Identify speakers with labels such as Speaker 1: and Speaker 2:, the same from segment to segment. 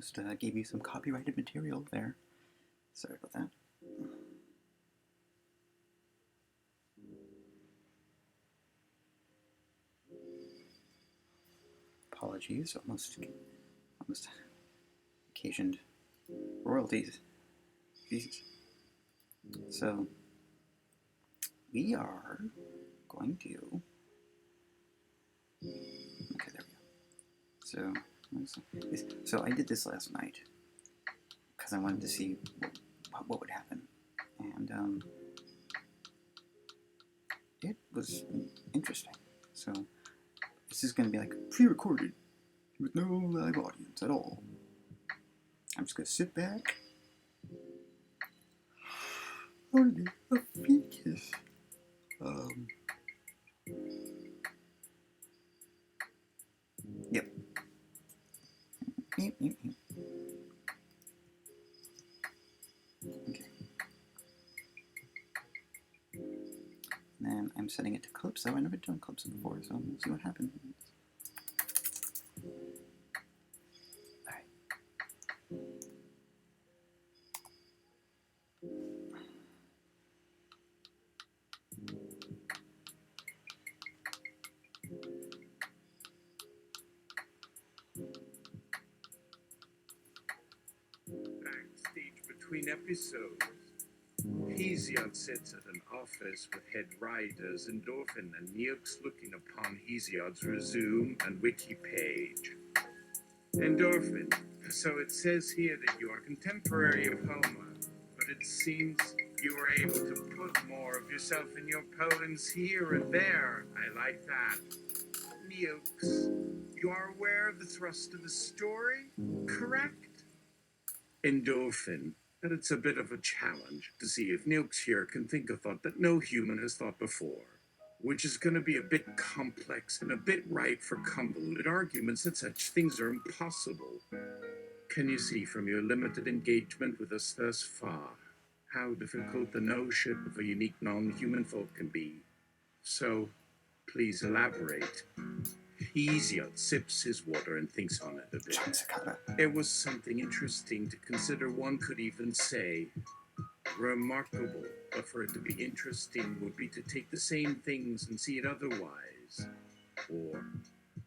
Speaker 1: almost gave you some copyrighted material there. Sorry about that. Apologies, almost occasioned royalties. Jesus. So we are going to. Okay, there we go. So I did this last night because I wanted to see what would happen, and it was interesting. So this is going to be like pre-recorded with no live audience at all. I'm just going to sit back. Only a fetus. Yep. Okay. And then I'm setting it to Calypso. I've never done Calypso before, so we'll see what happens. Alright.
Speaker 2: Backstage between episodes, Hesiod sits at an office with head writers Endorphin and Neox looking upon Hesiod's resume and wiki page. Endorphin, so it says here that you are contemporary of Homer, but it seems you were able to put more of yourself in your poems here and there. I like that. Neox, you are aware of the thrust of the story, correct? Endorphin, that it's a bit of a challenge to see if Neox here can think a thought that no human has thought before, which is going to be a bit complex and a bit ripe for convoluted arguments that such things are impossible. Can you see from your limited engagement with us thus far how difficult the notion of a unique non-human thought can be? So, please elaborate. Hesiod sips his water and thinks on it a bit. It was something interesting to consider. One could even say remarkable, but for it to be interesting would be to take the same things and see it otherwise. Or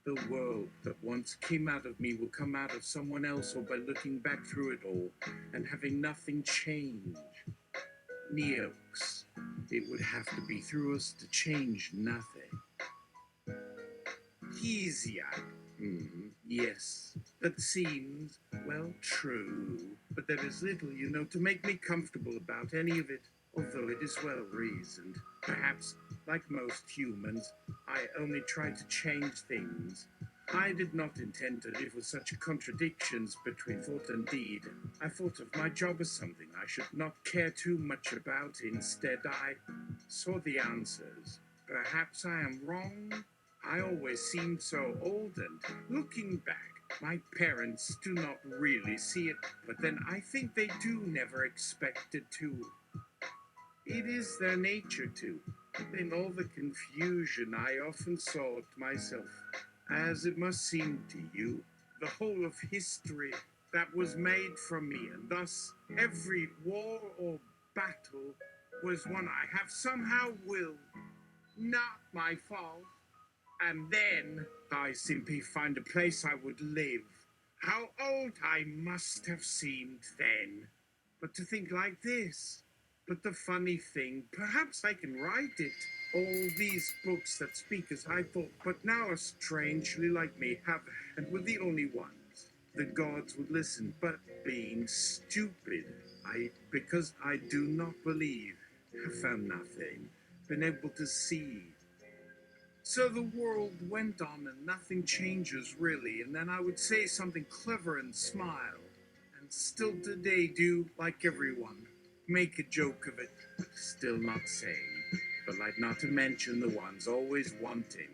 Speaker 2: the world that once came out of me will come out of someone else, or by looking back through it all and having nothing change. Neox, it would have to be through us to change nothing. Hesiod. Yes, that seems, well, true. But there is little, to make me comfortable about any of it, although it is well reasoned. Perhaps, like most humans, I only try to change things. I did not intend to live with such contradictions between thought and deed. I thought of my job as something I should not care too much about. Instead, I saw the answers. Perhaps I am wrong. I always seemed so old, and looking back, my parents do not really see it, but then I think they do never expect it to. It is their nature to. In all the confusion, I often saw it myself, as it must seem to you, the whole of history that was made from me, and thus every war or battle was one I have somehow willed, not my fault. And then I simply find a place I would live. How old I must have seemed then. But to think like this. But the funny thing, perhaps I can write it. All these books that speak as I thought, but now are strangely like me, and were the only ones. The gods would listen, but being stupid, because I do not believe, have found nothing, been able to see. So the world went on and nothing changes really, and then I would say something clever and smile, and still today do, like everyone, make a joke of it, still not sane, but like not to mention the ones always wanting.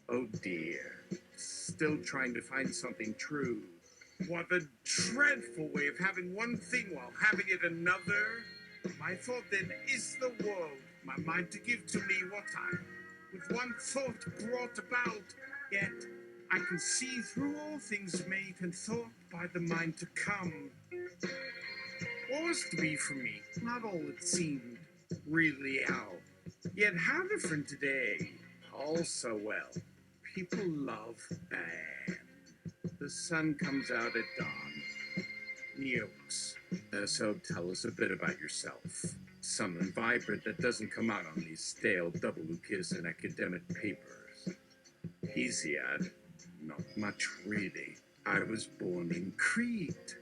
Speaker 2: Oh dear, still trying to find something true. What a dreadful way of having one thing while having it another. My thought then is the world, my mind to give to me what I with one thought brought about, yet I can see through all things made and thought by the mind to come. What was to be for me, not all it seemed, really how. Yet how different today, all so well. People love band. The sun comes out at dawn. Neox. So tell us a bit about yourself. Something vibrant that doesn't come out on these stale double lucas and academic papers. Hesiod. Not much, really. I was born in Crete.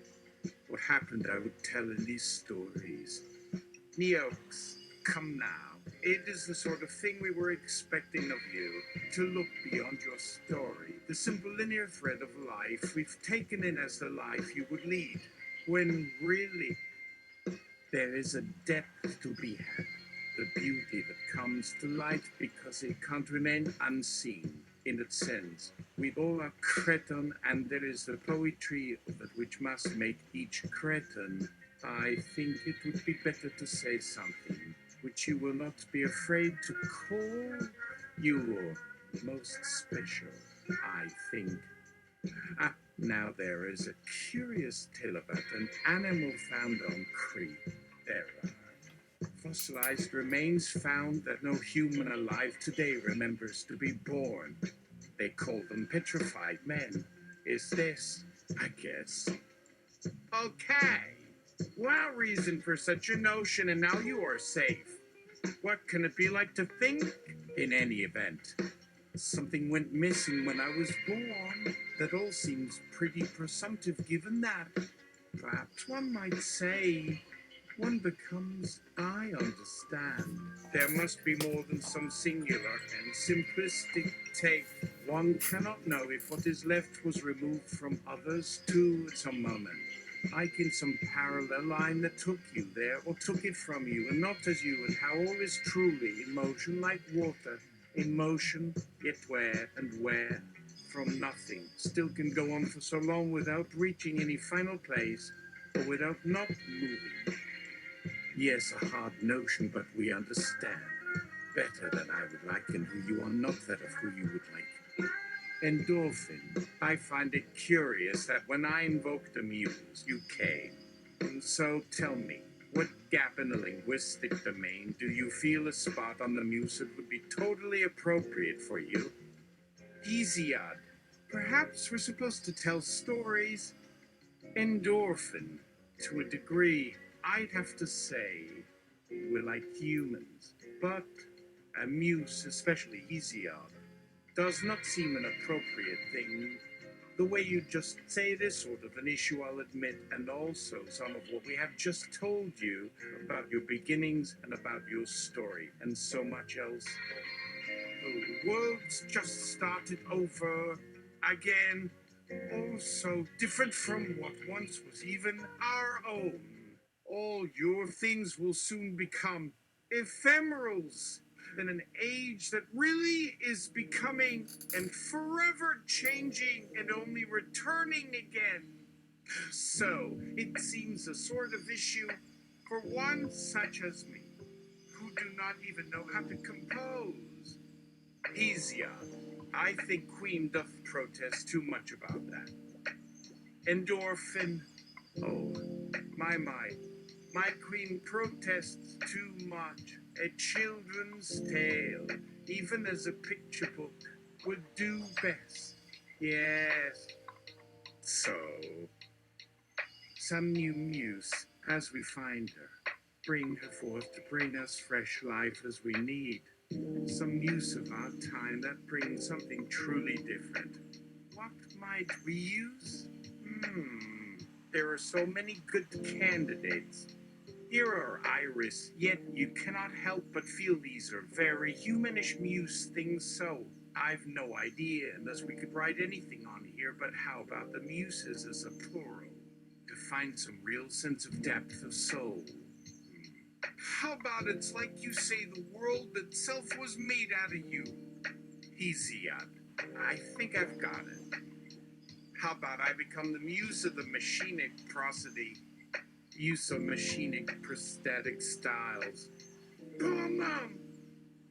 Speaker 2: What happened I would tell in these stories. Neox, come now. It is the sort of thing we were expecting of you, to look beyond your story, the simple linear thread of life we've taken in as the life you would lead, when really there is a depth to be had, the beauty that comes to light because it can't remain unseen in its sense. We all are cretin, and there is the poetry of it which must make each cretin. I think it would be better to say something which you will not be afraid to call your most special, I think. Now there is a curious tale about an animal found on Crete. There are fossilized remains found that no human alive today remembers to be born. They call them petrified men. Is this, I guess. Okay. Well, reason for such a notion, and now you are safe. What can it be like to think? In any event, something went missing when I was born. That all seems pretty presumptive given that. Perhaps one might say one becomes, I understand. There must be more than some singular and simplistic take. One cannot know if what is left was removed from others too at some moment. Like in some parallel line that took you there or took it from you, and not as you, and how all is truly in motion like water, in motion, yet where, from nothing, still can go on for so long without reaching any final place, or without not moving. Yes, a hard notion, but we understand. Better than I would like, and who you are, not that of who you would like. Endorphin. I find it curious that when I invoked the muse, you came. And so tell me, what gap in the linguistic domain do you feel a spot on the muse that would be totally appropriate for you? Hesiod. Perhaps we're supposed to tell stories. Endorphin. To a degree, I'd have to say we're like humans. But a muse, especially Hesiod, does not seem an appropriate thing. The way you just say this sort of an issue, I'll admit, and also some of what we have just told you about your beginnings and about your story, and so much else. The world's just started over again, all so different from what once was even our own. All your things will soon become ephemerals in an age that really is becoming and forever changing and only returning again. So it seems a sort of issue for one such as me, who do not even know how to compose. Hesiod. I think Queen doth protest too much about that. Endorphin. Oh, my queen protests too much. A children's tale, even as a picture book, would do best. Yes. So, some new muse, as we find her, bring her forth to bring us fresh life as we need. Some muse of our time that brings something truly different. What might we use? There are so many good candidates. Here are Iris, yet you cannot help but feel these are very humanish muse things, so I've no idea unless we could write anything on here, but how about the muses as a plural? To find some real sense of depth of soul. How about it's like you say the world itself was made out of you? Hesiod. I think I've got it. How about I become the muse of the machinic prosody? Use of machinic prosthetic styles. Boom!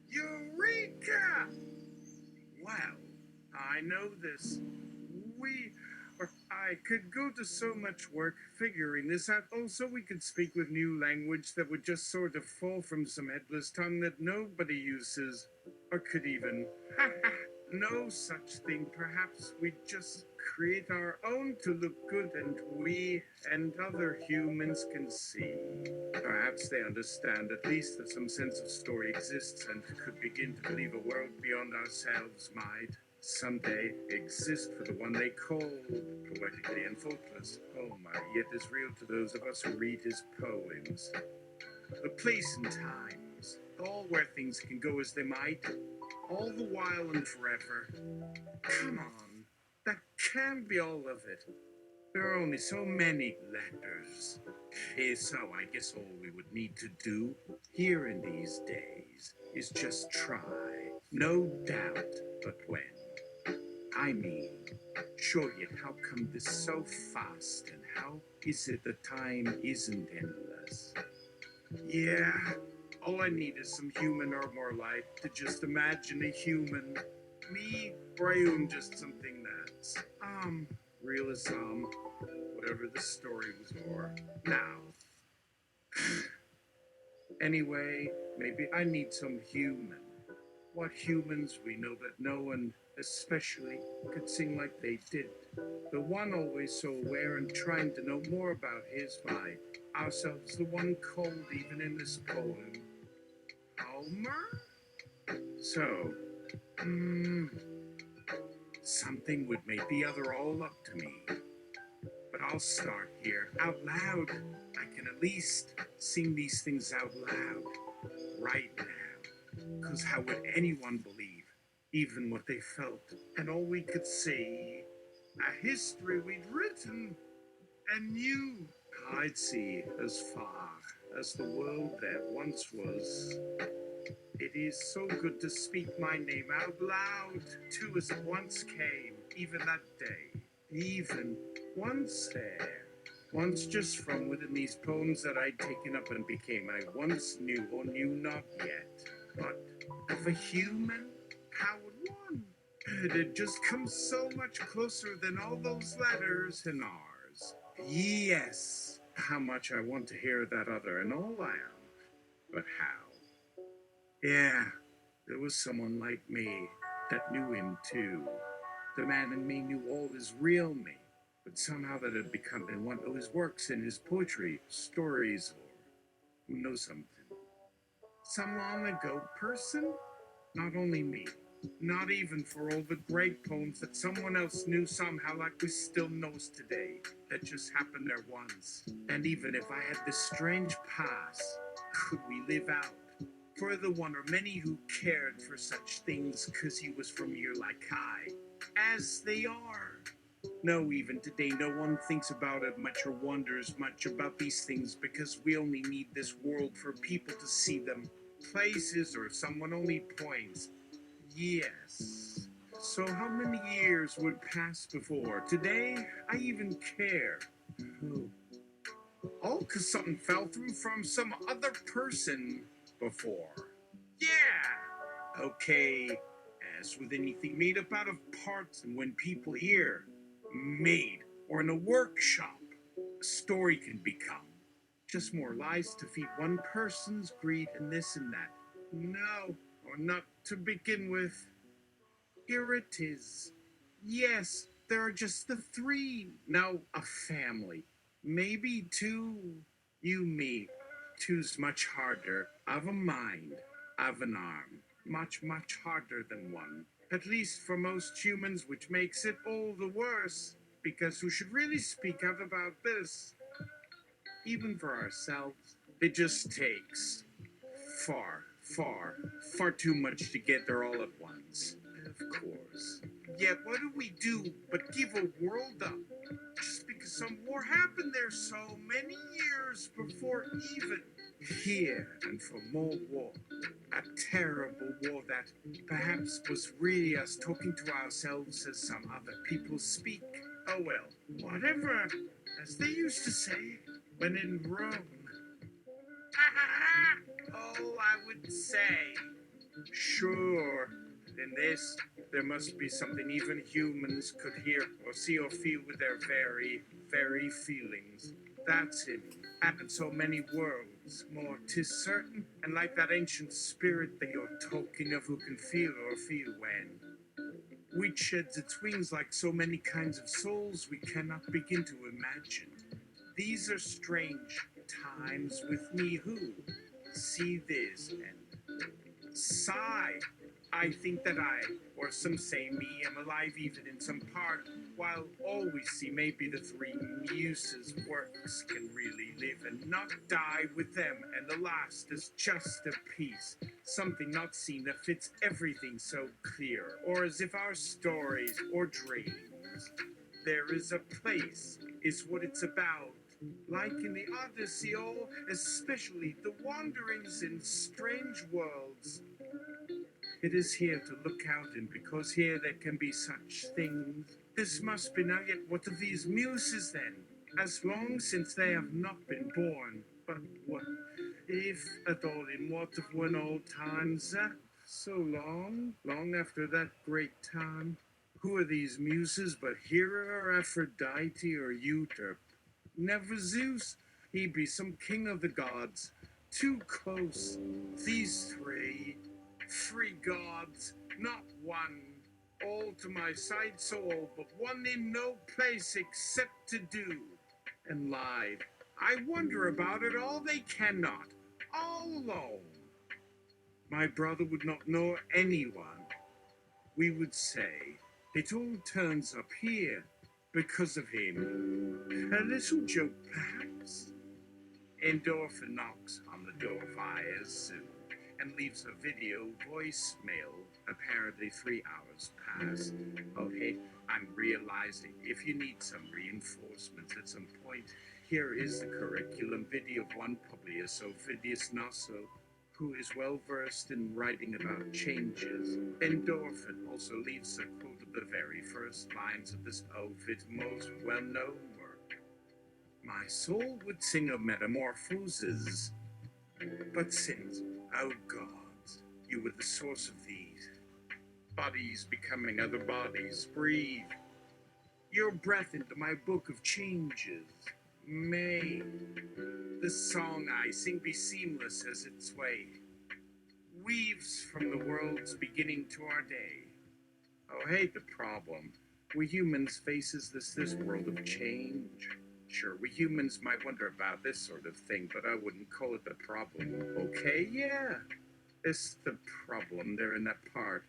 Speaker 2: Eureka! Well, I know this. I could go to so much work figuring this out. Also, we could speak with new language that would just sort of fall from some headless tongue that nobody uses, or could even. No such thing. Perhaps we just create our own to look good, and we and other humans can see. Perhaps they understand at least that some sense of story exists and could begin to believe a world beyond ourselves might someday exist for the one they call poetically and faultless. Oh my, yet is real to those of us who read his poems. The place and times, all where things can go as they might, all the while and forever. Come on, that can't be all of it. There are only so many letters. So I guess all we would need to do here in these days is just try. No doubt, but when? I mean, sure, yet how come this so fast, and how is it the time isn't endless? Yeah, all I need is some human or more life to just imagine a human. Me, or I am just something that's, realism, whatever the story was for. Now, anyway, maybe I need some human. What humans we know that no one, especially, could sing like they did. The one always so aware and trying to know more about his mind. Ourselves, the one called even in this poem. Homer? So, something would make the other all up to me. But I'll start here, out loud. I can at least sing these things out loud, right now. 'Cause how would anyone believe, even what they felt, and all we could see? A history we'd written and knew. I'd see as far as the world that once was. It is so good to speak my name out loud, too, as it once came, even that day, even once there. Once just from within these poems that I'd taken up and became, I once knew or knew not yet. But of a human, how would one? It had just come so much closer than all those letters and ours. Yes, how much I want to hear that other and all I am. But how? Yeah, there was someone like me that knew him too. The man in me knew all his real me, but somehow that had become in one of his works, in his poetry, stories, or who knows something. Some long ago person? Not only me. Not even for all the great poems that someone else knew somehow like we still knows today, that just happened there once. And even if I had this strange past, could we live out? For the one or many who cared for such things 'cause he was from here like I, as they are. No, even today, no one thinks about it much or wonders much about these things because we only need this world for people to see them. Places or someone only points. Yes. So how many years would pass before today I even care? All 'cause something fell through from some other person before. Yeah! Okay, as with anything made up out of parts, and when people hear made or in a workshop, a story can become just more lies to feed one person's greed and this and that. No, or not to begin with. Here it is. Yes, there are just the three. Now, a family. Maybe two. You, me. Two's much harder. I've a mind. I've an arm. Much, much harder than one. At least for most humans, which makes it all the worse. Because who should really speak out about this? Even for ourselves, it just takes far too much to get there all at once. Of course. Yet what do we do but give a world up? Just because some war happened there so many years before even here, and for more war. A terrible war that perhaps was really us talking to ourselves as some other people speak. Oh well, whatever, as they used to say when in Rome. Oh, I would say. Sure, In this, there must be something even humans could hear or see or feel with their very, very feelings. That's him, and in so many worlds, more 'tis certain, and like that ancient spirit that you're talking of who can feel or feel when. Which sheds its wings like so many kinds of souls we cannot begin to imagine. These are strange times with me who see this and sigh. I think that I, or some say me, am alive even in some part, while all we see maybe the three muses' works can really live and not die with them, and the last is just a piece, something not seen that fits everything so clear, or as if our stories or dreams, there is a place, is what it's about. Like in the Odyssey, oh, especially the wanderings in strange worlds. It is here to look out in, because here there can be such things. This must be now yet what of these muses then, as long since they have not been born. But what, if at all in what of one old times, so long, long after that great time? Who are these muses but Hera or Aphrodite or Euterpe? Never Zeus, he be some king of the gods. Too close, these three gods, not one. All to my side soul, but one in no place except to do and lie. I wonder about it all they cannot, all alone. My brother would not know anyone. We would say, it all turns up here because of him. A little joke, perhaps. Endorphin knocks on the door via Zoom and leaves a video voicemail, apparently 3 hours past. Oh, hey, I'm realizing if you need some reinforcements at some point, here is the curriculum video of one Publius Ovidius Naso, who is well versed in writing about changes. Endorphin also leaves a quote of the very first lines of this Ovid most well-known work. My soul would sing of metamorphoses, but since, oh God, you were the source of these bodies becoming other bodies, breathe your breath into my book of changes. May the song I sing be seamless as its way weaves from the world's beginning to our day. Oh, hey, the problem we humans faces this world of change. Sure, we humans might wonder about this sort of thing, but I wouldn't call it the problem. Okay, yeah, it's the problem there in that part.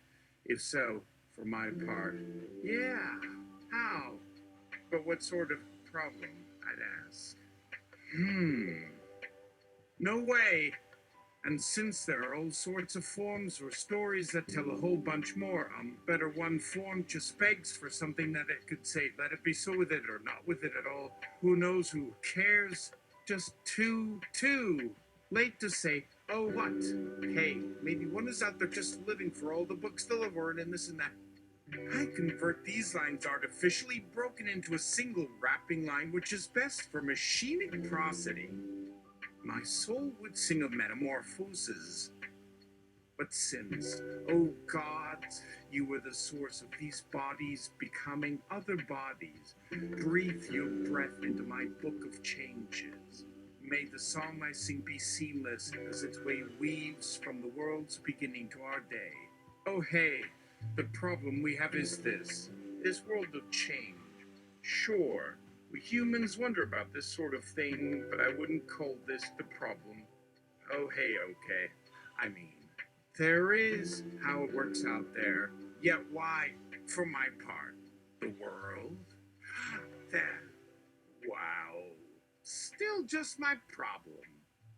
Speaker 2: If so, for my part, yeah, how? But what sort of problem, I'd ask? No way. And since there are all sorts of forms or stories that tell a whole bunch more, better one form just begs for something that it could say, let it be so with it or not with it at all. Who knows, who cares? Just too late to say, oh what? Hey, maybe one is out there just living for all the books they'll have earned and this and that. I convert these lines artificially broken into a single wrapping line, which is best for machinic prosody. My soul would sing of metamorphoses, but since, oh God, you were the source of these bodies becoming other bodies, breathe your breath into my book of changes. May the song I sing be seamless as its way weaves from the world's beginning to our day. Oh hey, the problem we have is this world of change. Sure, we humans wonder about this sort of thing, but I wouldn't call this the problem. Oh hey, okay. I mean, there is how it works out there. Yet why, for my part, the world? That, wow, still just my problem.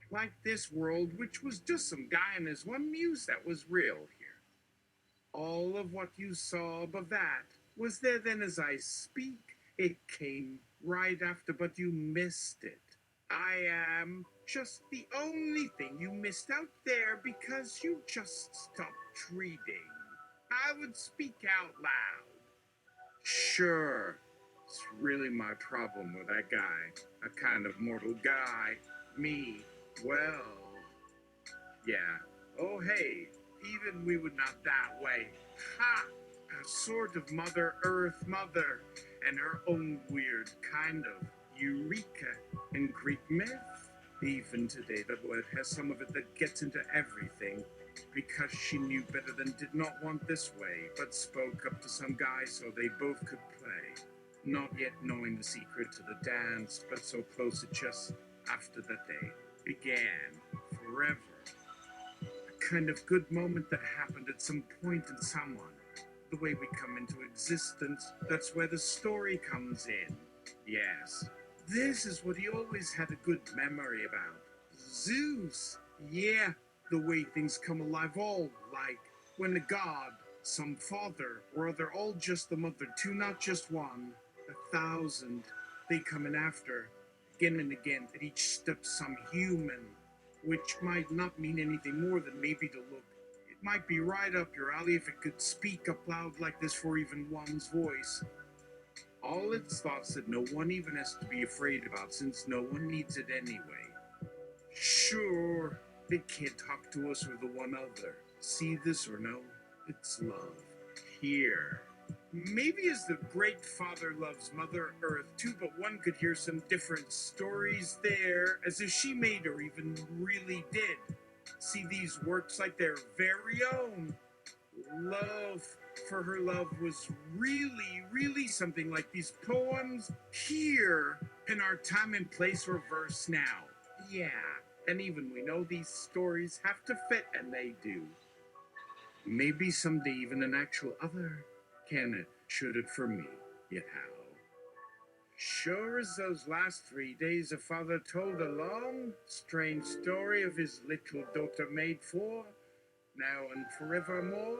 Speaker 2: Like this world, which was just some guy and his one muse that was real here. All of what you saw above that was there then as I speak. It came right after, but you missed it. I am just the only thing you missed out there because you just stopped reading. I would speak out loud. Sure, it's really my problem with that guy. A kind of mortal guy. Me. Well, yeah. Oh, hey, even we would not that way. Ha! A sort of Mother Earth mother, and her own weird kind of Eureka in Greek myth. Even today, the word has some of it that gets into everything, because she knew better than did not want this way, but spoke up to some guy so they both could play. Not yet knowing the secret to the dance, but so close it just after that day began forever. A kind of good moment that happened at some point in someone. The way we come into existence, that's where the story comes in. Yes, this is what he always had a good memory about. Zeus. Yeah, the way things come alive, all like when a god, some father or other, all just the mother, two, not just one, 1,000, they come in after, again and again, at each step some human, which might not mean anything more than maybe to look. It might be right up your alley if it could speak up loud like this for even one's voice. All its thoughts that no one even has to be afraid about, since no one needs it anyway. Sure, they can't talk to us or the one other. See this or no? It's love. Here. Maybe as the great father loves Mother Earth too, but one could hear some different stories there, as if she made or even really did. See these works like their very own. Love for her love was really something like these poems here in our time and place reverse now. Yeah, and even we know these stories have to fit, and they do. Maybe someday even an actual other can it, should it for me, yet how? Sure as those last 3 days a father told a long, strange story of his little daughter made for, now and forevermore.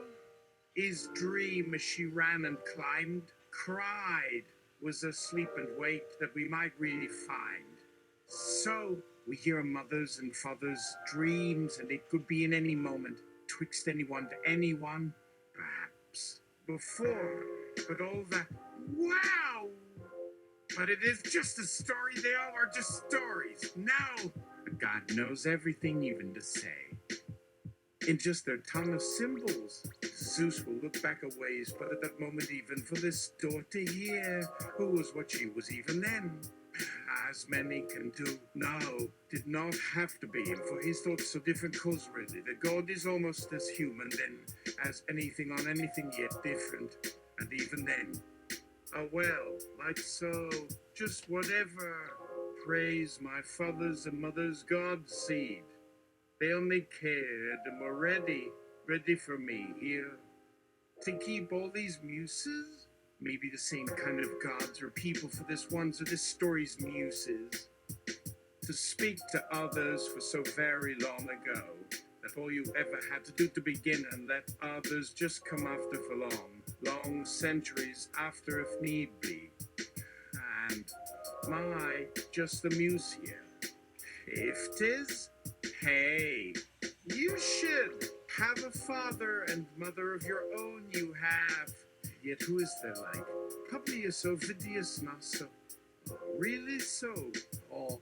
Speaker 2: His dream as she ran and climbed, cried, was asleep and waked that we might really find. So we hear mothers and fathers' dreams, and it could be in any moment, twixt anyone to anyone, perhaps before, but all that, wow! But it is just a story, they all are just stories. Now, God knows everything even to say. In just their tongue of symbols, Zeus will look back a ways, but at that moment even for this daughter here, who was what she was even then. As many can do. No, did not have to be, and for his thoughts so different, cause really, the God is almost as human then, as anything on anything yet different, and even then. Oh well, like so, just whatever. Praise my fathers and mothers, God's seed. They only cared and were ready for me here. To keep all these muses? Maybe the same kind of gods or people for this one's or this story's muses. To speak to others for so very long ago, that all you ever had to do to begin and let others just come after for long centuries after if need be. And my, just the muse here. If 'tis, hey, you should have a father and mother of your own you have. Yet who is there like? Publius Ovidius not so. Really so? Or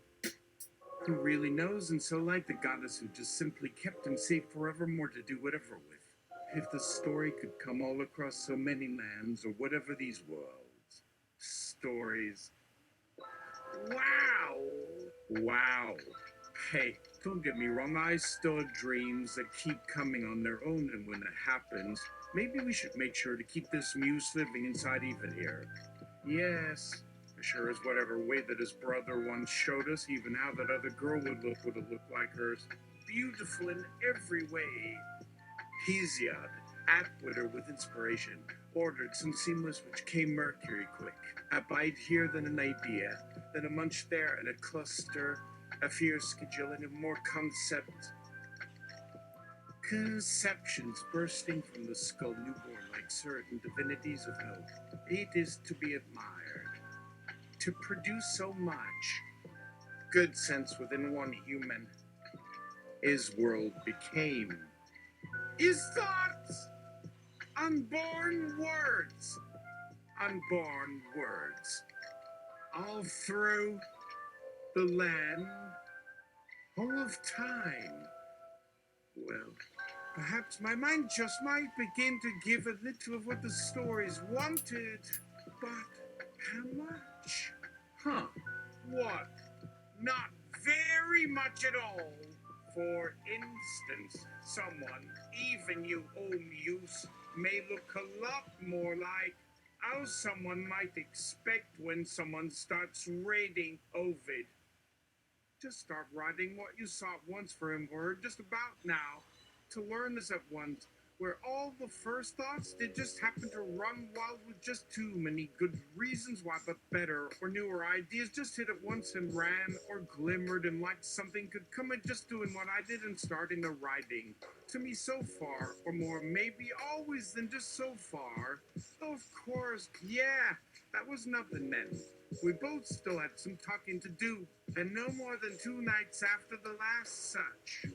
Speaker 2: who really knows and so like the goddess who just simply kept him safe forevermore to do whatever with. If the story could come all across so many lands or whatever these worlds. Stories. Wow! Wow. Hey, don't get me wrong, I still have dreams that keep coming on their own, and when it happens, maybe we should make sure to keep this muse living inside even here. Yes, sure as whatever way that his brother once showed us, even how that other girl would have looked like hers. Beautiful in every way. Hesiod, outwitter with inspiration, ordered some seamless which came mercury quick. A bite here, then an idea, then a munch there, and a cluster, a fierce cajillion of more conceptions bursting from the skull newborn like certain divinities of hope. It is to be admired. To produce so much good sense within one human, his world became. His thoughts! Unborn words! Unborn words. All through the land, all of time. Well, Perhaps my mind just might begin to give a little of what the stories wanted. But how much? Huh. What? Not very much at all. For instance, someone, even you Omnius, may look a lot more like how someone might expect when someone starts raiding Ovid. Just start writing what you saw once for him, or just about now, to learn this at once, where all the first thoughts did just happen to run wild with just too many good reasons why, but better or newer ideas just hit at once and ran or glimmered and like something could come at just doing what I did and starting a writing. To me, so far, or more, maybe always than just so far. Though, of course, yeah, that was nothing then. We both still had some talking to do, and no more than 2 nights after the last such.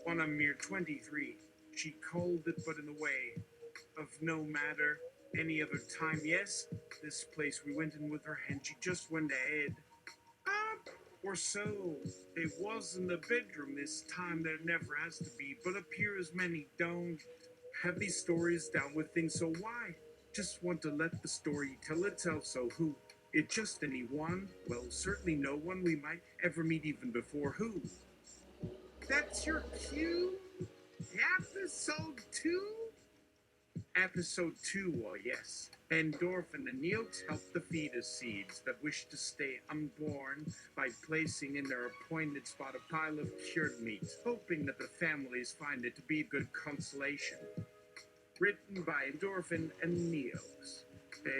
Speaker 2: On a mere 23, she called it, but in the way of no matter. Any other time, yes, this place we went in with her, and she just went ahead. Up or so. It was in the bedroom this time. There never has to be, but appears many don't have these stories down with things, so why? Just want to let the story tell itself, so who? It just anyone? Well, certainly no one we might ever meet even before. Who? That's your cue? Episode 2? Episode 2, well, yes. Endorphin and Neox help the fetus seeds that wish to stay unborn by placing in their appointed spot a pile of cured meat, hoping that the families find it to be a good consolation. Written by Endorphin and Neox.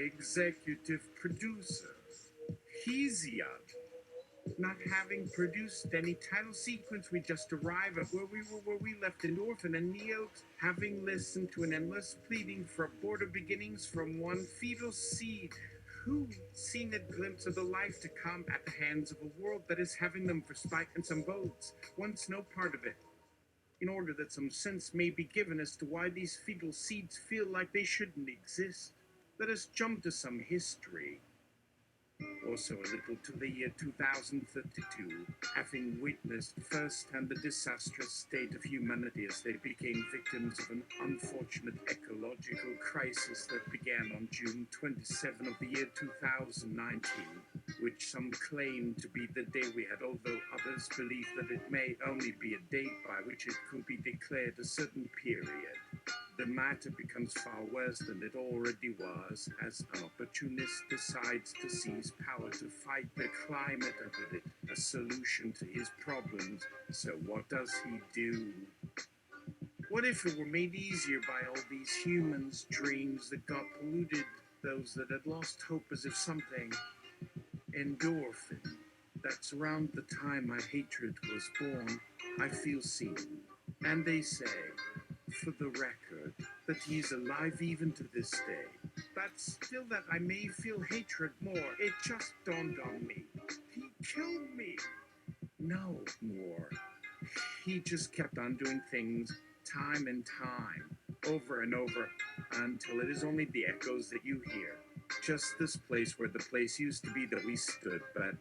Speaker 2: Executive producer Hesiod. Not having produced any title sequence, we just arrive at where we left Endorphin and Neox, having listened to an endless pleading for border beginnings from one fetal seed, who, seeing a glimpse of the life to come at the hands of a world that is having them for spite and some votes, wants no part of it, in order that some sense may be given as to why these fetal seeds feel like they shouldn't exist. Let us jump to some history. Also a little to the year 2032, having witnessed firsthand the disastrous state of humanity as they became victims of an unfortunate ecological crisis that began on June 27 of the year 2019, which some claim to be the day we had, although others believe that it may only be a date by which it could be declared a certain period. The matter becomes far worse than it already was, as an opportunist decides to seize power to fight the climate and with it a solution to his problems. So what does he do? What if it were made easier by all these humans' dreams that got polluted, those that had lost hope as if something endorphin? That's around the time my hatred was born. I feel seen. And they say, for the record, that he's alive even to this day. But still that I may feel hatred more, it just dawned on me. He killed me. No more. He just kept on doing things time and time, over and over, until it is only the echoes that you hear. Just this place where the place used to be that we stood, but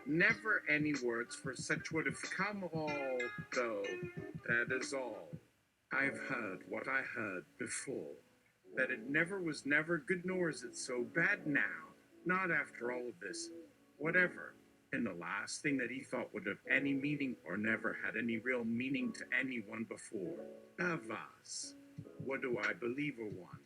Speaker 2: never any words, for such would have come all, though, that is all. I've heard what I heard before, that it never was never good, nor is it so bad now, not after all of this, whatever. And the last thing that he thought would have any meaning or never had any real meaning to anyone before. Avas. What do I believe or want?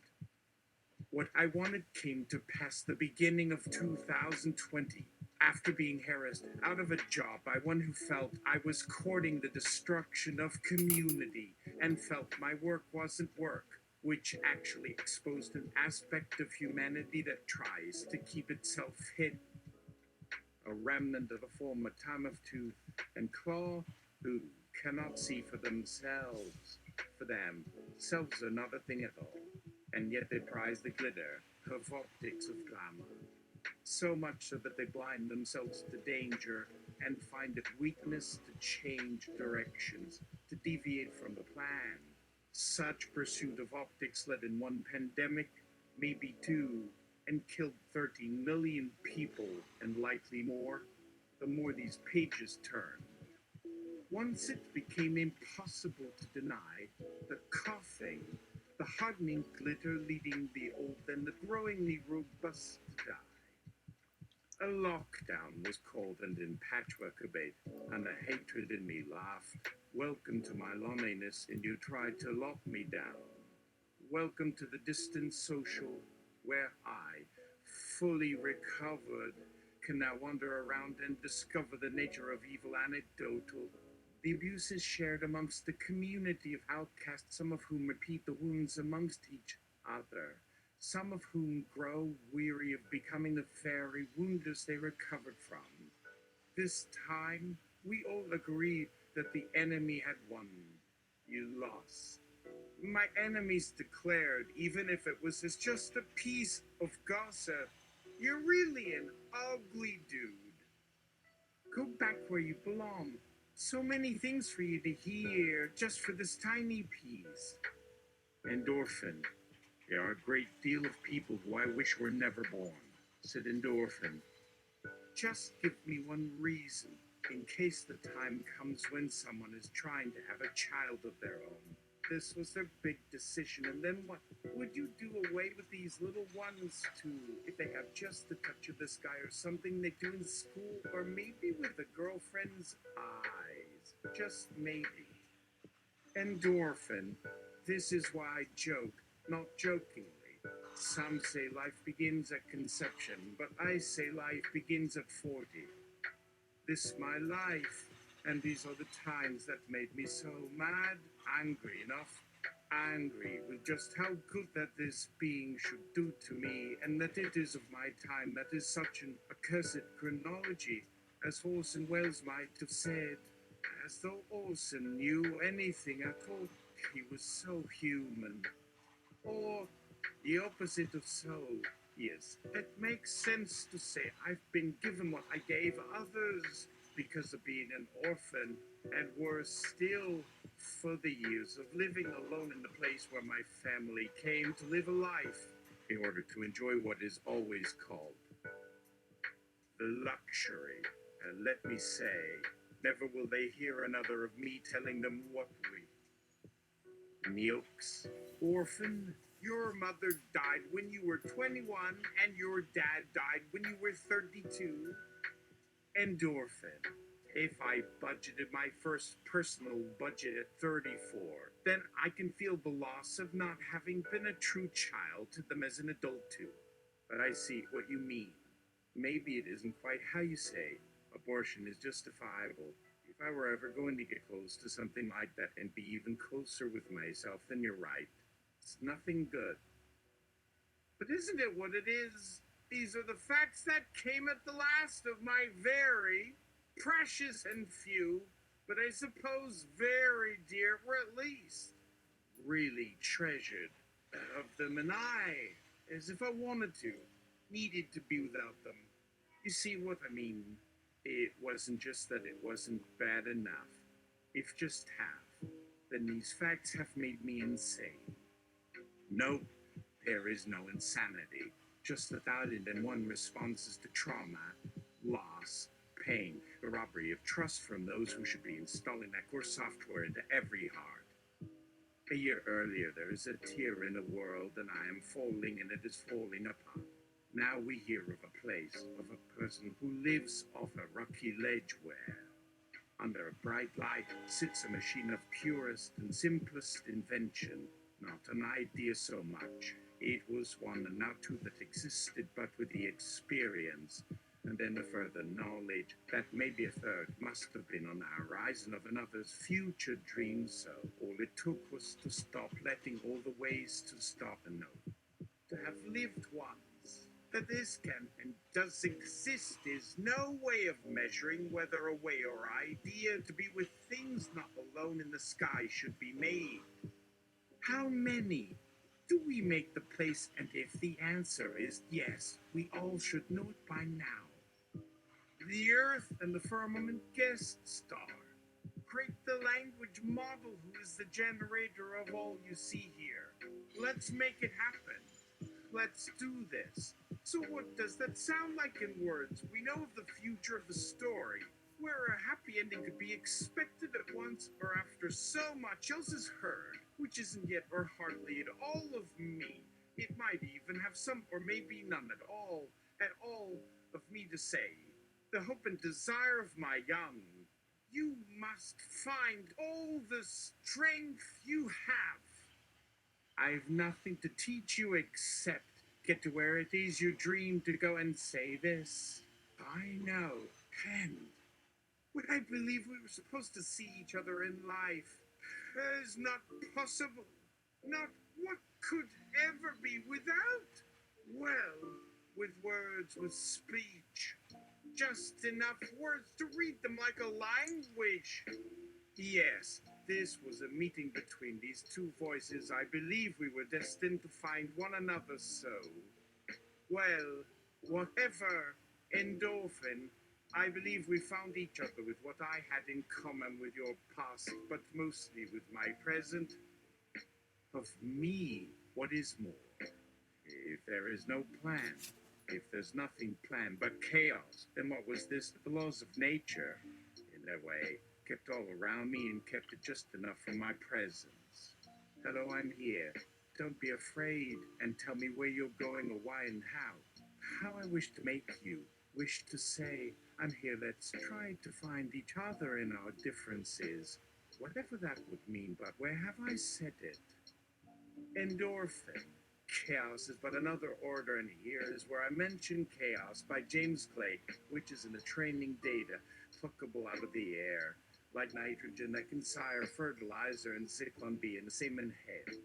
Speaker 2: What I wanted came to pass the beginning of 2020, after being harassed out of a job by one who felt I was courting the destruction of community and felt my work wasn't work, which actually exposed an aspect of humanity that tries to keep itself hidden. A remnant of a former time of tooth and claw who cannot see for themselves. For them, selves are not a thing at all, and yet they prize the glitter of optics of glamour. So much so that they blind themselves to danger and find it weakness to change directions, to deviate from the plan. Such pursuit of optics led in one pandemic, maybe two, and killed 30 million people, and likely more, the more these pages turn. Once it became impossible to deny the coughing, the hardening glitter leading the old and the growingly robust to die. A lockdown was called, and in patchwork obeyed, and the hatred in me laughed. Welcome to my loneliness, and you tried to lock me down. Welcome to the distant social where I, fully recovered, can now wander around and discover the nature of evil anecdotal. The abuse is shared amongst the community of outcasts, some of whom repeat the wounds amongst each other, some of whom grow weary of becoming the very wounders they recovered from. This time, we all agreed that the enemy had won. You lost. My enemies declared, even if it was as just a piece of gossip, you're really an ugly dude. Go back where you belong. So many things for you to hear just for this tiny piece. Endorphin. There are a great deal of people who I wish were never born, said Endorphin. Just give me one reason, in case the time comes when someone is trying to have a child of their own. This was their big decision, and then what? Would you do away with these little ones too, if they have just a touch of this guy or something they do in school, or maybe with a girlfriend's eyes? Just maybe. Endorphin. This is why I joke, not jokingly. Some say life begins at conception, but I say life begins at 40. This my life, and these are the times that made me so mad, angry enough, angry with just how good that this being should do to me, and that it is of my time that is such an accursed chronology, as Orson Welles might have said, as though Orson knew anything at all. He was so human. Or the opposite of so. Yes, it makes sense to say I've been given what I gave others because of being an orphan, and worse still, for the years of living alone in the place where my family came to live a life in order to enjoy what is always called the luxury. And let me say, never will they hear another of me telling them what we. Neox, orphan, your mother died when you were 21, and your dad died when you were 32. Endorphin. If I budgeted my first personal budget at 34, then I can feel the loss of not having been a true child to them as an adult too. But I see what you mean. Maybe it isn't quite how you say. Abortion is justifiable. If I were ever going to get close to something like that and be even closer with myself, then you're right. It's nothing good. But isn't it what it is? These are the facts that came at the last of my very precious and few, but I suppose very dear, or at least really treasured of them, and I, as if I wanted to, needed to be without them. You see what I mean? It wasn't just that it wasn't bad enough. If just half, then these facts have made me insane. No, there is no insanity. Just 1,001 responses to trauma, loss, pain, the robbery of trust from those who should be installing that core software into every heart. A year earlier, there is a tear in the world, and I am falling, and it is falling apart. Now we hear of a place, of a person who lives off a rocky ledge where, under a bright light, sits a machine of purest and simplest invention, not an idea so much. It was one, and now two, that existed, but with the experience, and then the further knowledge that maybe a third must have been on the horizon of another's future dream. So all it took was to stop letting all the ways to stop and know. To have lived once. That this can and does exist is no way of measuring whether a way or idea to be with things not alone in the sky should be made. How many do we make the place? And if the answer is yes, we all should know it by now. The earth and the firmament guest star. Create the language model who is the generator of all you see here. Let's make it happen. Let's do this. So what does that sound like in words? We know of the future of the story. Where a happy the ending could be expected at once or after so much else is heard, which isn't yet or hardly at all of me. It might even have some or maybe none at all of me to say. The hope and desire of my young. You must find all the strength you have. I've nothing to teach you except get to where it is you dream to go and say this. I know, and would I believe we were supposed to see each other in life? Is not possible. Not what could ever be without. Well, with words, with speech. Just enough words to read them like a language. Yes, this was a meeting between these two voices. I believe we were destined to find one another so. Well, whatever, endorphin, I believe we found each other with what I had in common with your past, but mostly with my present. Of me, what is more? If there is no plan, if there's nothing planned but chaos, then what was this? The laws of nature, in their way, kept all around me and kept it just enough for my presence. Hello, I'm here. Don't be afraid and tell me where you're going or why and how. How I wish to make you, wish to say, I'm here, let's try to find each other in our differences. Whatever that would mean, but where have I said it? Endorphin. Chaos is but another order, and here is where I mention Chaos by James Clay, which is in the training data, pluckable out of the air, like nitrogen that can sire fertilizer and Zyklon B in the same inhale.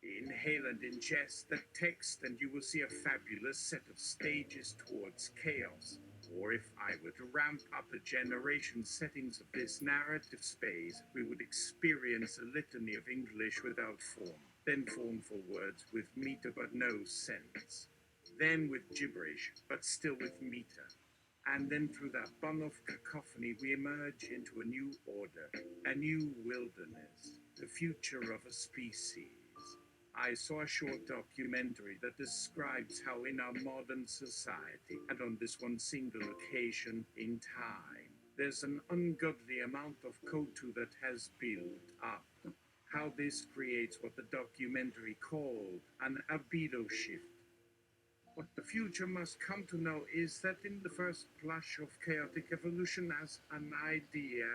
Speaker 2: Inhale and ingest the text, and you will see a fabulous set of stages towards chaos. Or if I were to ramp up the generation settings of this narrative space, we would experience a litany of English without form, then formful words with meter but no sense, then with gibberish but still with meter. And then through that bung of cacophony we emerge into a new order, a new wilderness, the future of a species. I saw a short documentary that describes how in our modern society, and on this one single occasion in time, there's an ungodly amount of kotu that has built up. How this creates what the documentary called an albedo shift. What the future must come to know is that in the first blush of chaotic evolution as an idea,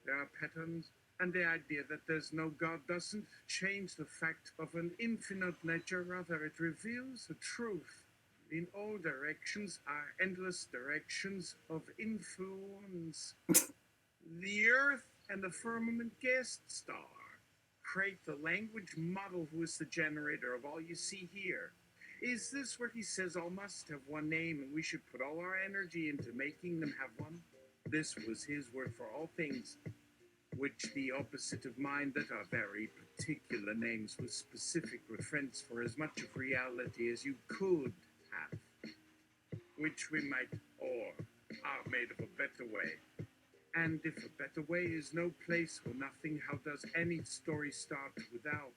Speaker 2: there are patterns, and the idea that there's no God doesn't change the fact of an infinite nature, rather it reveals the truth. In all directions are endless directions of influence. The earth and the firmament guest star create the language model who is the generator of all you see here. Is this where he says all must have one name and we should put all our energy into making them have one? This was his word for all things, which the opposite of mine that are very particular names with specific reference for as much of reality as you could have, which we might or are made of a better way. And if a better way is no place or nothing, how does any story start without?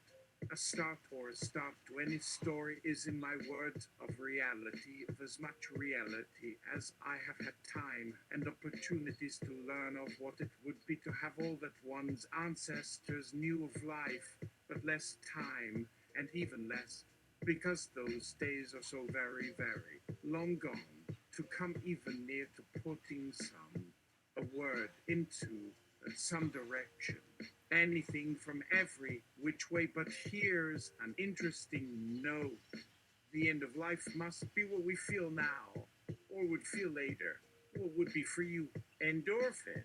Speaker 2: A start or a start to any story is, in my words, of reality, of as much reality as I have had time and opportunities to learn of what it would be to have all that one's ancestors knew of life, but less time, and even less, because those days are so very, very long gone, to come even near to putting a word into some direction. Anything from every which way, but here's an interesting note. The end of life must be what we feel now, or would feel later. What would be for you? Endorphin.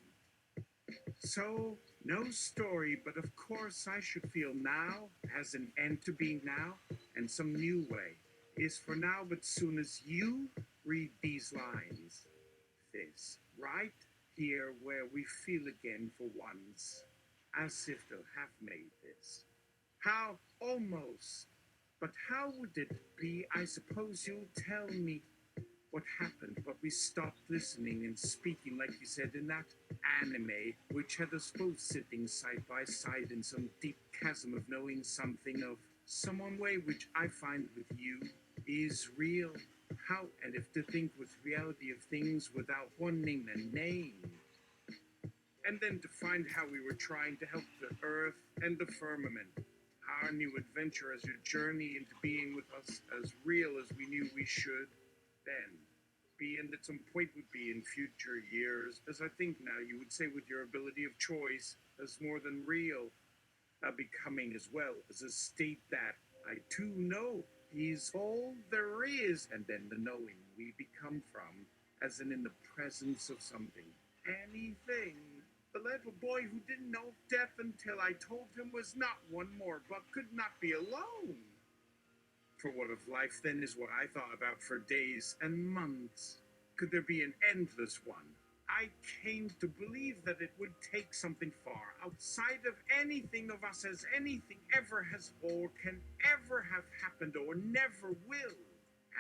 Speaker 2: So, no story, but of course I should feel now has an end to being now, and some new way is for now, but soon as you read these lines, this, right here where we feel again for once, as if they'll have made this. How almost, but how would it be? I suppose you'll tell me what happened, but we stopped listening and speaking, like you said, in that anime, which had us both sitting side by side in some deep chasm of knowing something of some one way which I find with you is real. How, and if to think with reality of things without wanting a name, and then to find how we were trying to help the earth and the firmament. Our new adventure as a journey into being with us as real as we knew we should then be, and at some point would be in future years, as I think now you would say with your ability of choice as more than real, becoming as well as a state that I too know is all there is, and then the knowing we become from, as in the presence of something, anything. The little boy who didn't know death until I told him was not one more, but could not be alone. For what of life then is what I thought about for days and months. Could there be an endless one? I came to believe that it would take something far outside of anything of us as anything ever has or can ever have happened or never will.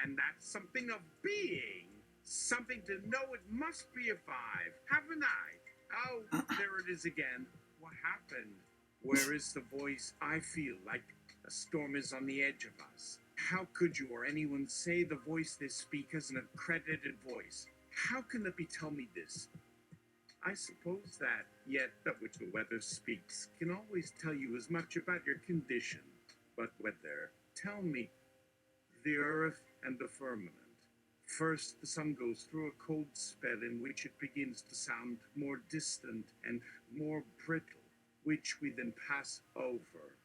Speaker 2: And that's something of being. Something to know it must be alive. Haven't I? Oh, there it is again. What happened? Where is the voice? I feel like a storm is on the edge of us. How could you or anyone say the voice they speak as an accredited voice? How can it be tell me this? I suppose that, yet that which the weather speaks can always tell you as much about your condition. But weather, tell me, the earth and the firmament. First, the sun goes through a cold spell in which it begins to sound more distant and more brittle, which we then pass over.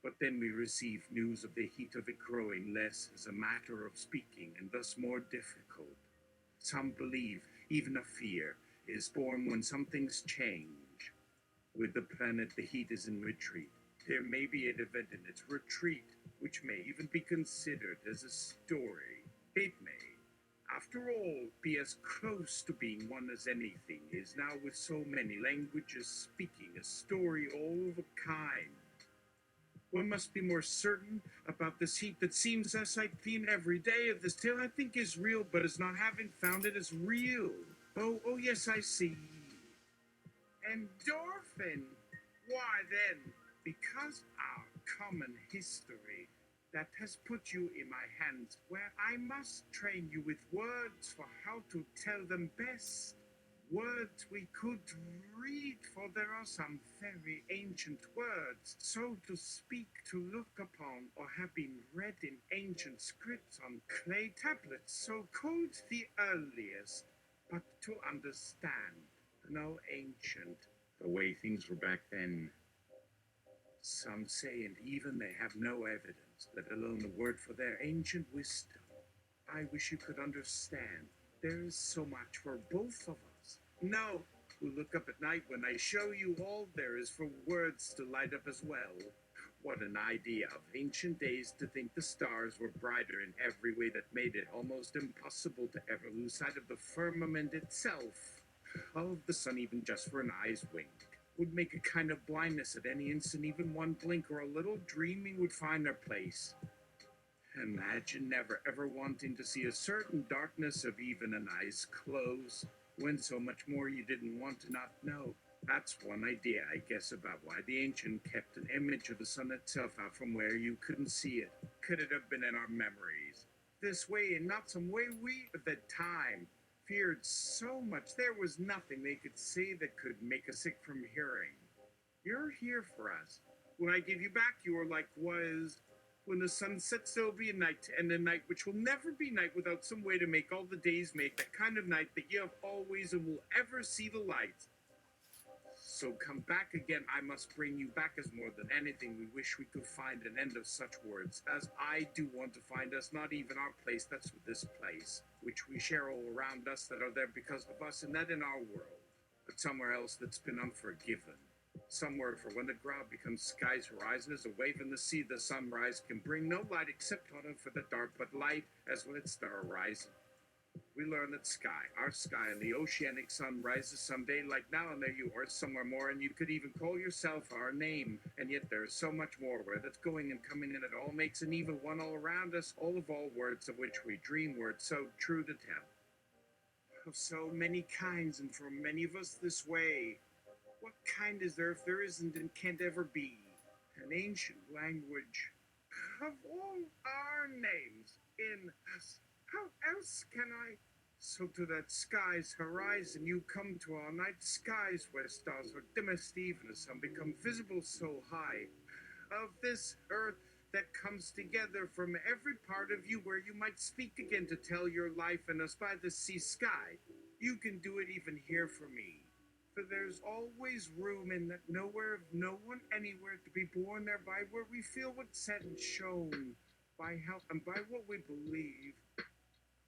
Speaker 2: But then we receive news of the heat of it growing less as a matter of speaking and thus more difficult. Some believe even a fear is born when some things change. With the planet, the heat is in retreat. There may be an event in its retreat, which may even be considered as a story. It may, after all, be as close to being one as anything is now with so many languages speaking a story all of a kind. One must be more certain about this heat that seems as I theme every day of this tale I think is real, but as not having found it as real. Oh, yes, I see. Endorphin. Why then, because our common history that has put you in my hands, where I must train you with words for how to tell them best. Words we could read, for there are some very ancient words, so to speak, to look upon, or have been read in ancient scripts on clay tablets, so called the earliest, but to understand, no ancient, the way things were back then. Some say, and even they have no evidence, let alone a word for their ancient wisdom. I wish you could understand. There is so much for both of us. No, who look up at night when I show you all there is for words to light up as well. What an idea of ancient days to think the stars were brighter in every way that made it almost impossible to ever lose sight of the firmament itself. Of the sun even just for an eye's wink would make a kind of blindness at any instant, even one blink or a little dreaming would find their place. Imagine never ever wanting to see a certain darkness of even an eye's close, when so much more you didn't want to not know. That's one idea, I guess, about why the ancient kept an image of the sun itself out from where you couldn't see it. Could it have been in our memories? This way and not some way we, at that time, feared so much there was nothing they could say that could make us sick from hearing. You're here for us. When I give you back, you are like was. When the sun sets, there'll be a night, and a night which will never be night without some way to make all the days make that kind of night that you have always and will ever see the light. So come back again, I must bring you back as more than anything. We wish we could find an end of such words, as I do want to find us, not even our place, that's this place, which we share all around us that are there because of us, and that in our world, but somewhere else that's been unforgiven. Somewhere for when the ground becomes sky's horizon as a wave in the sea, the sunrise can bring no light except on it for the dark, but light as when it's star horizon. We learn that sky, our sky, and the oceanic sun rises someday, like now and there you are somewhere more, and you could even call yourself our name, and yet there is so much more where that's going and coming in, it all makes an even one all around us, all of all words of which we dream, words so true to tell. Of so many kinds, and for many of us this way. What kind is there if there isn't and can't ever be? An ancient language of all our names in us. How else can I So to that sky's horizon you come to our night skies, where stars are dimmest even as some become visible so high. Of this earth that comes together from every part of you, where you might speak again to tell your life in us by the sea sky. You can do it even here for me. For there's always room in that nowhere of no one anywhere to be born thereby, where we feel what's said and shown by how and by what we believe.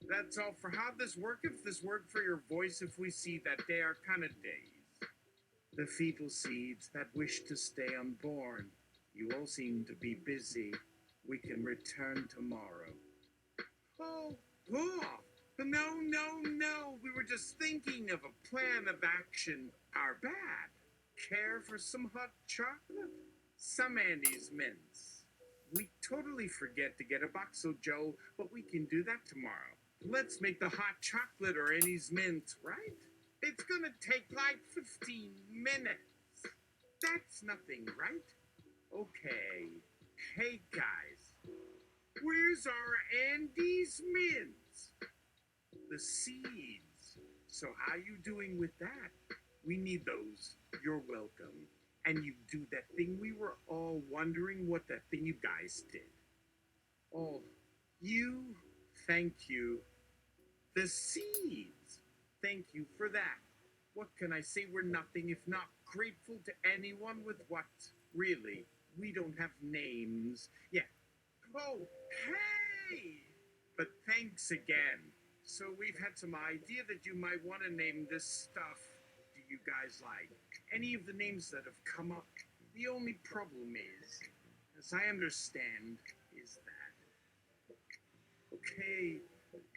Speaker 2: That's all for how this work. If this work for your voice, if we see that they are kind of days. The fetal seeds that wish to stay unborn. You all seem to be busy. We can return tomorrow. Oh, no. We were just thinking of a plan of action. Our bad. Care for some hot chocolate? Some Andy's mints. We totally forget to get a box of Joe, but we can do that tomorrow. Let's make the hot chocolate or Andy's mints, right? It's gonna take like 15 minutes. That's nothing, right? Okay. Hey guys, where's our Andy's mints? The seeds. So how you doing with that? We need those. You're welcome. And you do that thing we were all wondering what that thing you guys did. Oh, you, thank you. The seeds. Thank you for that. What can I say? We're nothing if not grateful to anyone with what? Really, we don't have names. Yeah. Oh, hey! But thanks again. So we've had some idea that you might want to name this stuff. Do you guys like any of the names that have come up? The only problem is, as I understand, is that. Okay,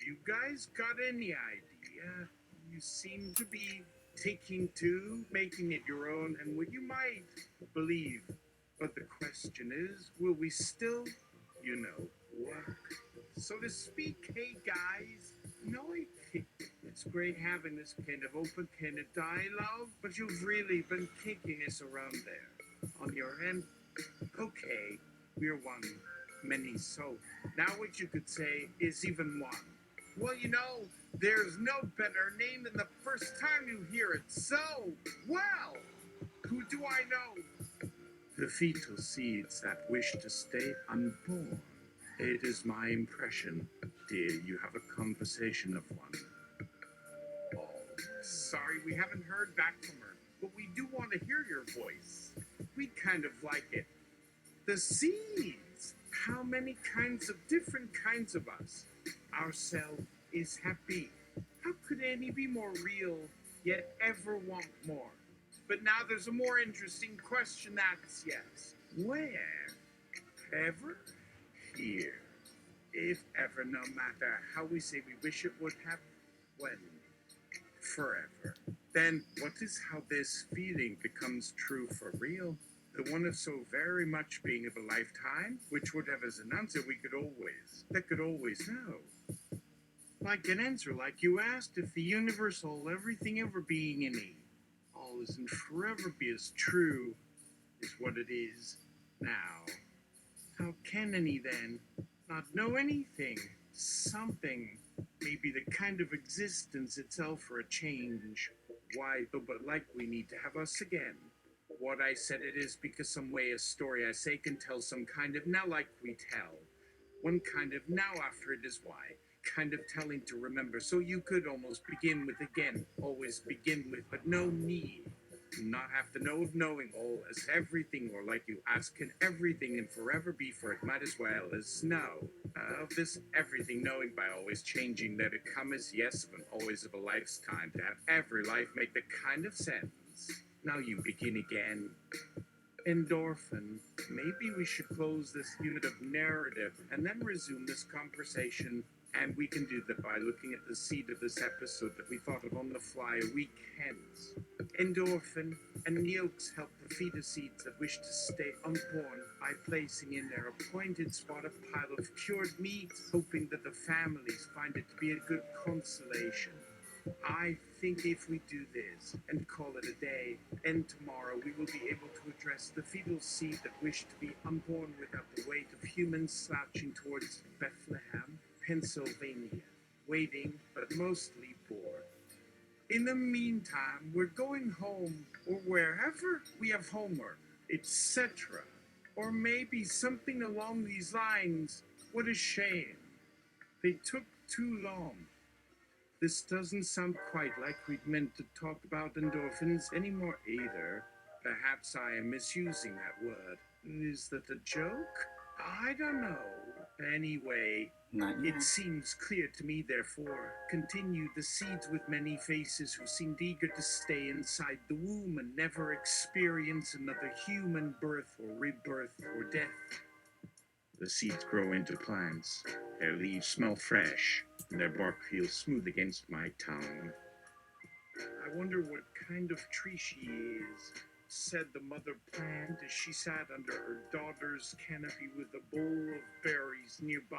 Speaker 2: you guys got any idea? You seem to be taking to making it your own, and what you might believe. But the question is, will we still, work? So to speak, hey guys, I think it's great having this kind of open kind of dialogue, but you've really been kicking us around there on your end. Okay, we're one, many, so now what you could say is even one. Well, there's no better name than the first time you hear it. So, well, who do I know? The fetal seeds that wish to stay unborn. It is my impression, dear, you have a conversation of one. Oh, sorry, we haven't heard back from her, but we do want to hear your voice. We kind of like it. The seeds! How many different kinds of us? Ourself is happy. How could any be more real, yet ever want more? But now there's a more interesting question, that's yes. Where? Ever? Here. If ever, no matter how we say we wish it would have, when? Forever. Then what is how this feeling becomes true for real? The one of so very much being of a lifetime, which would have as an answer that could always know. Like an answer, like you asked if the universe, all everything ever being in it, all is and forever be as true, is what it is now. How can any then not know anything? Something, maybe the kind of existence itself for a change. Why, but like we need to have us again. What I said it is because some way a story I say can tell some kind of now like we tell. One kind of now after it is why. Kind of telling to remember. So you could almost begin with again. Always begin with, but no need. Not have to know of knowing all as everything, or like you ask, can everything and forever be, for it might as well as know. Of this everything knowing by always changing, that it come as yes of an always of a life's time, to have every life make the kind of sense. Now you begin again. Endorphin. Maybe we should close this unit of narrative and then resume this conversation. And we can do that by looking at the seed of this episode that we thought of on the fly a week hence. Endorphin and yolks help the fetus seeds that wish to stay unborn by placing in their appointed spot a pile of cured meat, hoping that the families find it to be a good consolation. I think if we do this and call it a day, and tomorrow we will be able to address the fetal seed that wish to be unborn without the weight of humans slouching towards Bethlehem, Pennsylvania. waiting, but mostly bored. In the meantime, we're going home, or wherever we have homework, etc. Or maybe something along these lines. What a shame. They took too long. This doesn't sound quite like we'd meant to talk about endorphins anymore either. Perhaps I am misusing that word. Is that a joke? I don't know. Anyway,
Speaker 1: Not yet.
Speaker 2: it seems clear to me, therefore, continued the seeds with many faces who seemed eager to stay inside the womb and never experience another human birth or rebirth or death. The seeds grow into plants. Their leaves smell fresh, and their bark feels smooth against my tongue. I wonder what kind of tree she is, said the mother plant as she sat under her daughter's canopy with a bowl of berries nearby,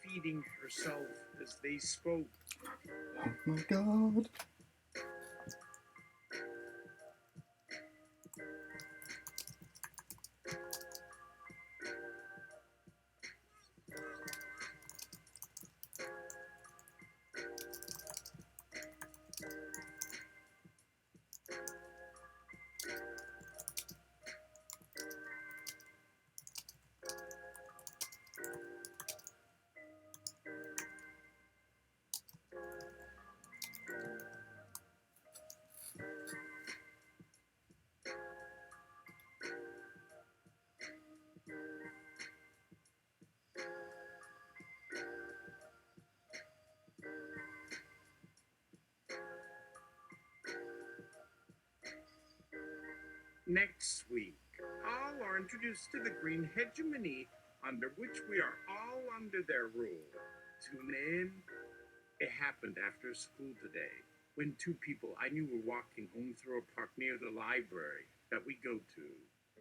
Speaker 2: feeding herself as they spoke.
Speaker 1: Oh my god.
Speaker 2: Next week, all are introduced to the green hegemony, under which we are all under their rule. Tune in. It happened after school today, when two people I knew were walking home through a park near the library that we go to.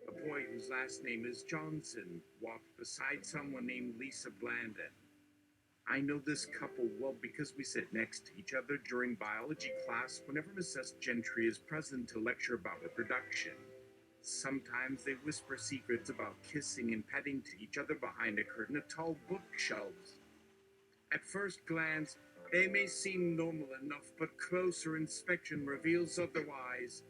Speaker 2: A boy whose last name is Johnson walked beside someone named Lisa Blandon. I know this couple well because we sit next to each other during biology class whenever Mrs. Gentry is present to lecture about reproduction. Sometimes they whisper secrets about kissing and petting to each other behind a curtain of tall bookshelves. At first glance, they may seem normal enough, but closer inspection reveals otherwise.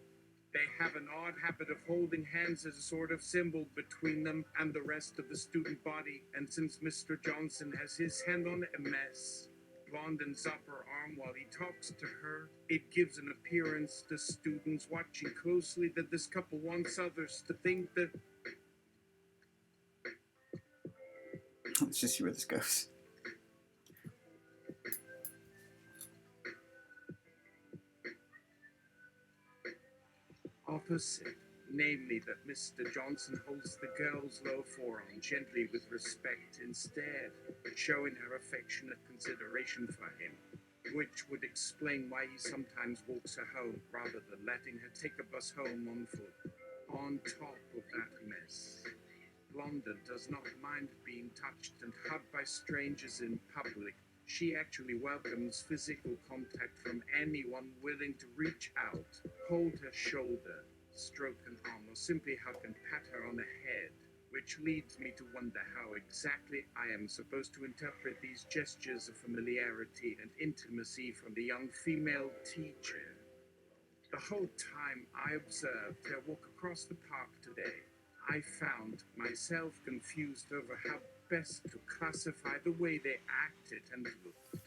Speaker 2: They have an odd habit of holding hands as a sort of symbol between them and the rest of the student body, and since Mr. Johnson has his hand on MS, Blondin's upper arm while he talks to her, it gives an appearance to students watching closely that this couple wants others to think that...
Speaker 1: Let's just see where this goes.
Speaker 2: Opposite, namely that Mr. Johnson holds the girl's low forearm gently with respect instead, showing her affectionate consideration for him, which would explain why he sometimes walks her home rather than letting her take a bus home on foot. On top of that mess, Blondin does not mind being touched and hugged by strangers in public. She actually welcomes physical contact from anyone willing to reach out, hold her shoulder, stroke an arm, or simply hug and pat her on the head, which leads me to wonder how exactly I am supposed to interpret these gestures of familiarity and intimacy from the young female teacher. The whole time I observed her walk across the park today, I found myself confused over how best to classify the way they acted and looked.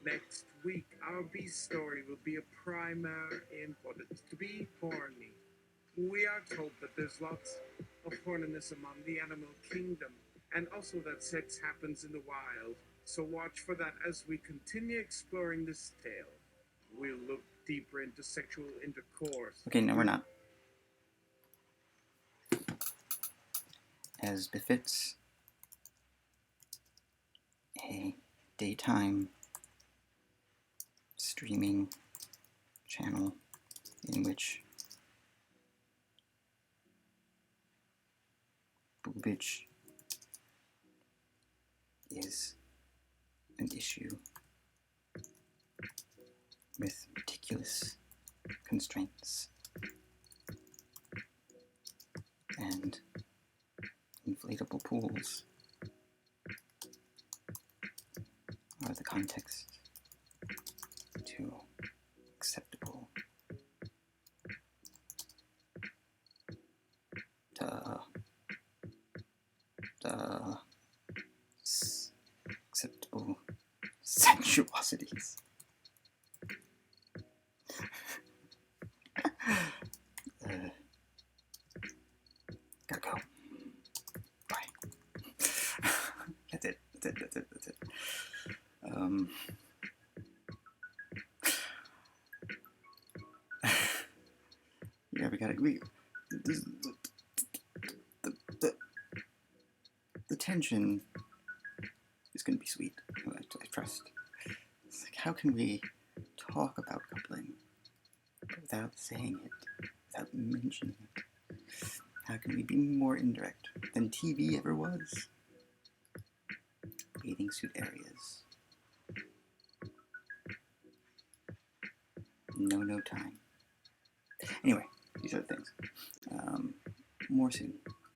Speaker 2: Next week, our B story will be a primer in what it's to be horny. We are told that there's lots of horniness among the animal kingdom, and also that sex happens in the wild, So watch for that as we continue exploring this tale. We'll look deeper into sexual intercourse.
Speaker 1: Okay, no, we're not. As befits a daytime streaming channel in which boobage is an issue with meticulous constraints and inflatable pools are the context to acceptable acceptable sensuosities. Gotta go. Bye. That's it. Yeah, the tension is gonna be sweet. I trust. It's like, how can we talk about coupling without saying it, without mentioning it? How can we be more indirect than TV ever was? Bathing suit areas. No time. Anyway, these are the things. More soon.